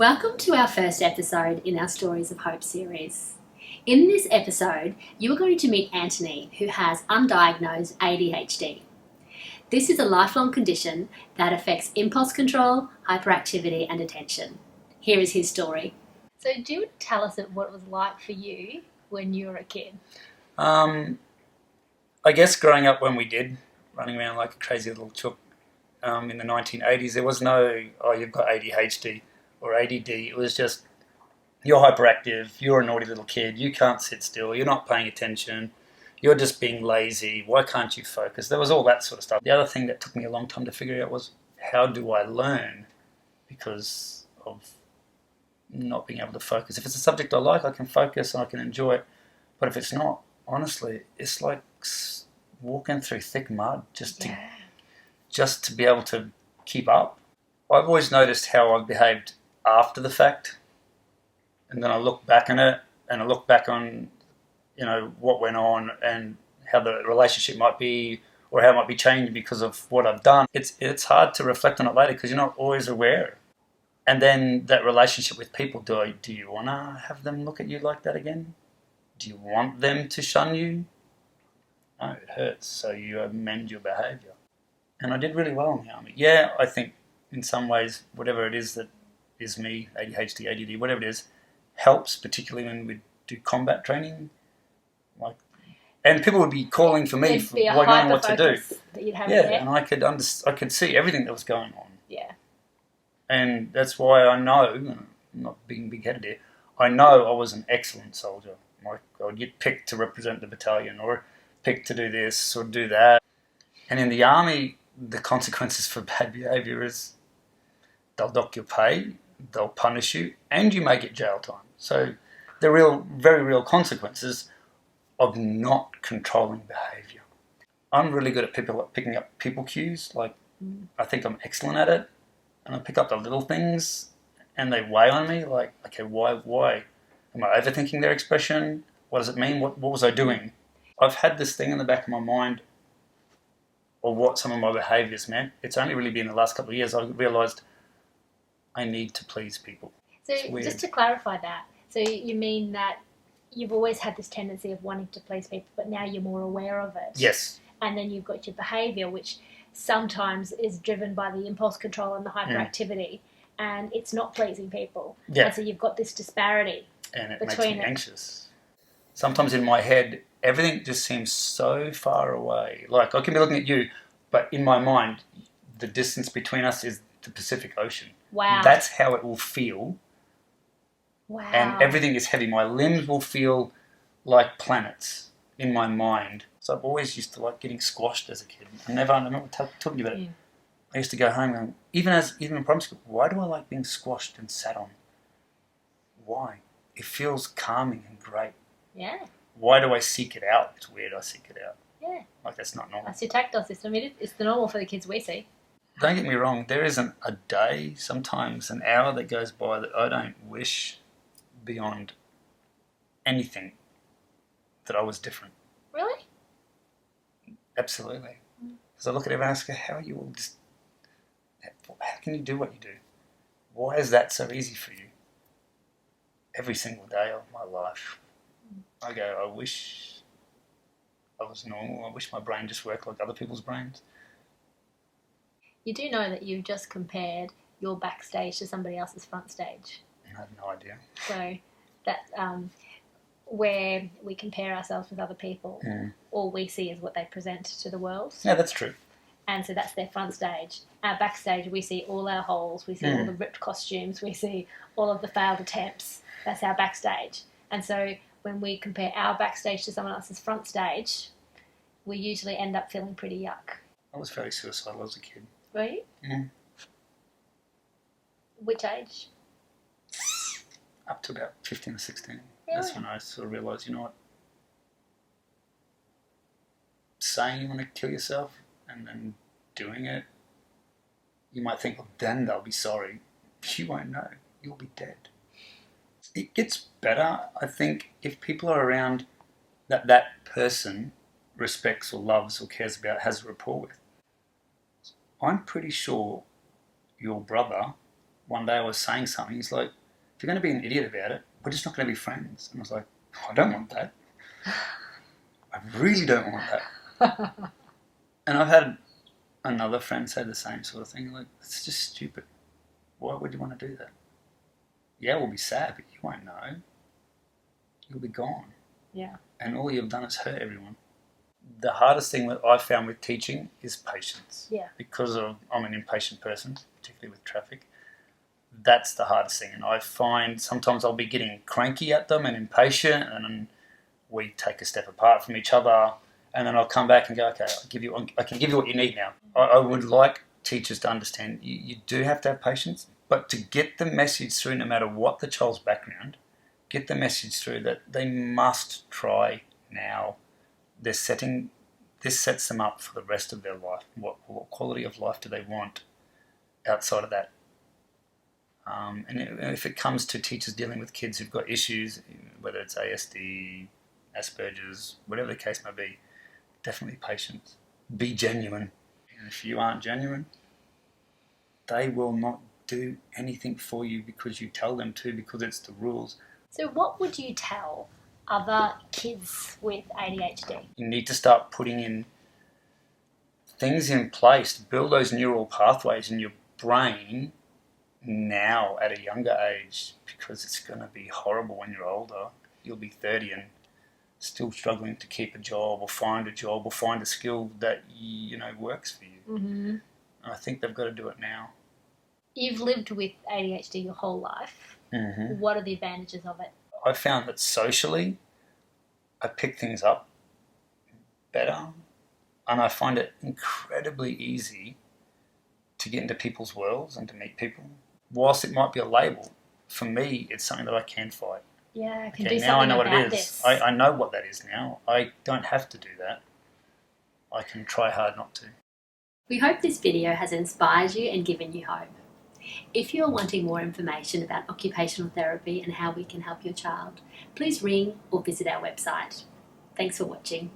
Welcome to our first episode in our Stories of Hope series. In this episode, you are going to meet Antony, who has undiagnosed ADHD. This is a lifelong condition that affects impulse control, hyperactivity, and attention. Here is his story. So, do you tell us what it was like for you when you were a kid? I guess growing up when we did, running around like a crazy little chook in the 1980s, there was no, oh, you've got ADHD or ADD. It was just, you're hyperactive, you're a naughty little kid, you can't sit still, you're not paying attention, you're just being lazy, why can't you focus? There was all that sort of stuff. The other thing that took me a long time to figure out was, how do I learn? Because of not being able to focus. If it's a subject I like, I can focus and I can enjoy it. But if it's not, honestly, it's like walking through thick mud just to be able to keep up. I've always noticed how I've behaved after the fact, and then I look back on it, and I look back on, what went on and how the relationship might be, or how it might be changed because of what I've done. It's hard to reflect on it later because you're not always aware. And then that relationship with people, do you want to have them look at you like that again? Do you want them to shun you? No, it hurts, so you amend your behaviour. And I did really well in the army. Yeah, I think in some ways, whatever it is that is me, ADHD, ADD, whatever it is, helps, particularly when we do combat training. And people would be calling for me for knowing what to do. That you'd have and I could see everything that was going on. Yeah. And that's why I know, I'm not being big-headed here, I know I was an excellent soldier. Like, I would get picked to represent the battalion, or picked to do this or do that. And in the army, the consequences for bad behaviour is they'll dock your pay, they'll punish you, and you may get jail time. So they're very real consequences of not controlling behaviour. I'm really good at picking up people cues. I think I'm excellent at it. And I pick up the little things and they weigh on me. Like, okay, why? Am I overthinking their expression? What does it mean? What was I doing? I've had this thing in the back of my mind of what some of my behaviours meant. It's only really been the last couple of years I realised I need to please people. So just to clarify that, so you mean that you've always had this tendency of wanting to please people, but now you're more aware of it? Yes. And then you've got your behaviour, which sometimes is driven by the impulse control and the hyperactivity, and it's not pleasing people. Yeah. And so you've got this disparity. And it makes me anxious. Sometimes in my head, everything just seems so far away. Like, I can be looking at you, but in my mind, the distance between us is the Pacific Ocean. Wow. That's how it will feel. Wow. And everything is heavy. My limbs will feel like planets in my mind. So I've always used to like getting squashed as a kid. I remember talking about it. I used to go home going, even in primary school, why do I like being squashed and sat on? Why? It feels calming and great. Yeah. Why do I seek it out? It's weird I seek it out. Yeah. Like, that's not normal. That's your tactile system. It's the normal for the kids we see. Don't get me wrong, there isn't a day, sometimes an hour that goes by that I don't wish beyond anything that I was different. Really? Absolutely. Because I look at everyone and ask, how are you all just... How can you do what you do? Why is that so easy for you? Every single day of my life, I go, I wish I was normal. I wish my brain just worked like other people's brains. You do know that you've just compared your backstage to somebody else's front stage. I have no idea. So that where we compare ourselves with other people, all we see is what they present to the world. Yeah, that's true. And so that's their front stage. Our backstage, we see all our holes, we see all the ripped costumes, we see all of the failed attempts. That's our backstage. And so when we compare our backstage to someone else's front stage, we usually end up feeling pretty yuck. I was very suicidal as a kid. Were you? Yeah. Which age? Up to about 15 or 16. Really? That's when I sort of realised, you know what? Saying you want to kill yourself and then doing it, you might think, well, then they'll be sorry. You won't know. You'll be dead. It gets better, I think, if people are around that person respects or loves or cares about, has a rapport with. I'm pretty sure your brother one day I was saying something. He's like, if you're going to be an idiot about it, we're just not going to be friends. And I was like, I don't want that. I really don't want that. And I've had another friend say the same sort of thing. Like, it's just stupid. Why would you want to do that? Yeah, we'll be sad, but you won't know. You'll be gone. Yeah. And all you've done is hurt everyone. The hardest thing that I've found with teaching is patience. Yeah. Because I'm an impatient person, particularly with traffic. That's the hardest thing. And I find sometimes I'll be getting cranky at them and impatient, and then we take a step apart from each other, and then I'll come back and go, okay, I can give you what you need now. I would like teachers to understand you do have to have patience, but to get the message through, no matter what the child's background, get the message through that they must try now. This sets them up for the rest of their life. What quality of life do they want outside of that? And if it comes to teachers dealing with kids who've got issues, whether it's ASD, Asperger's, whatever the case may be, definitely patience. Be genuine. And if you aren't genuine, they will not do anything for you because you tell them to, because it's the rules. So what would you tell other kids with ADHD? You need to start putting in things in place to build those neural pathways in your brain now at a younger age, because it's going to be horrible when you're older. You'll be 30 and still struggling to keep a job or find a skill that works for you. Mm-hmm. I think they've got to do it now. You've lived with ADHD your whole life. Mm-hmm. What are the advantages of it? I found that socially I pick things up better, and I find it incredibly easy to get into people's worlds and to meet people. Whilst it might be a label, for me it's something that I can fight. Yeah, I can do now something I know about what it is. this. I know what that is now. I don't have to do that. I can try hard not to. We hope this video has inspired you and given you hope. If you are wanting more information about occupational therapy and how we can help your child, please ring or visit our website. Thanks for watching.